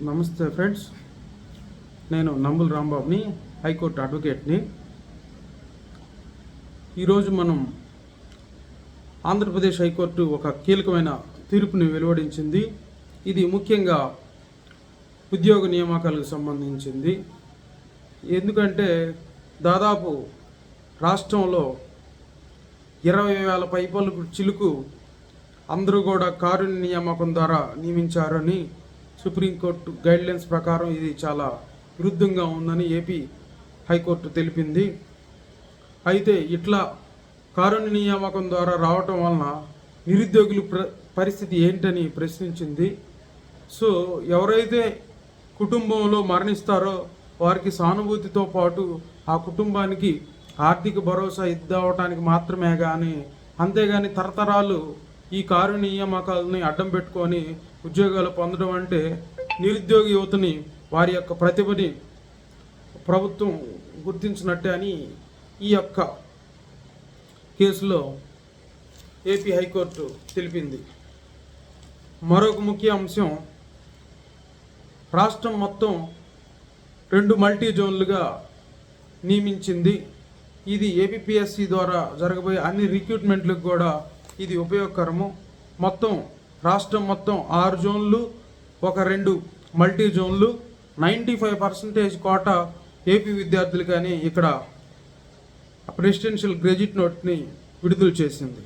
నమస్తే ఫ్రెండ్స్, నేను నంబుల్ రాంబాబుని, హైకోర్టు అడ్వకేట్ని. ఈరోజు మనం ఆంధ్రప్రదేశ్ హైకోర్టు ఒక కీలకమైన తీర్పుని వెలువడించింది. ఇది ముఖ్యంగా ఉద్యోగ నియామకాలకు సంబంధించింది. ఎందుకంటే దాదాపు రాష్ట్రంలో 20,000 పైపలకు చిలుకు అందరూ కూడా కారుణ్య నియామకం ద్వారా నియమించారని సుప్రీంకోర్టు గైడ్లైన్స్ ప్రకారం ఇది చాలా విరుద్ధంగా ఉందని ఏపీ హైకోర్టు తెలిపింది. అయితే ఇట్లా కారుణ్య నియామకం ద్వారా రావటం వలన నిరుద్యోగుల పరిస్థితి ఏంటని ప్రశ్నించింది. సో ఎవరైతే కుటుంబంలో మరణిస్తారో వారికి సానుభూతితో పాటు ఆ కుటుంబానికి ఆర్థిక భరోసా ఇద్దావటానికి మాత్రమే కానీ, అంతేగాని తరతరాలు ఈ కారుణ్య నియామకాలని అడ్డం పెట్టుకొని ఉద్యోగాలు పొందడం అంటే నిరుద్యోగ యువతని వారి యొక్క ప్రతిభని ప్రభుత్వం గుర్తించినట్టే అని ఈ యొక్క కేసులో ఏపీ హైకోర్టు తెలిపింది. మరొక ముఖ్య అంశం, రాష్ట్రం మొత్తం 2 మల్టీ జోన్లుగా నియమించింది. ఇది ఏపీపీఎస్సీ ద్వారా జరగబోయే అన్ని రిక్రూట్మెంట్లకు కూడా ఇది ఉపయోగకరము. మొత్తం రాష్ట్రం మొత్తం 6 జోన్లు, ఒక 2 మల్టీ జోన్లు, 95% కోటా ఏపీ విద్యార్థులు కానీ ఇక్కడ ప్రెసిడెన్షియల్ గ్రాడ్యుయేట్ నోట్ని విడుదల చేసింది.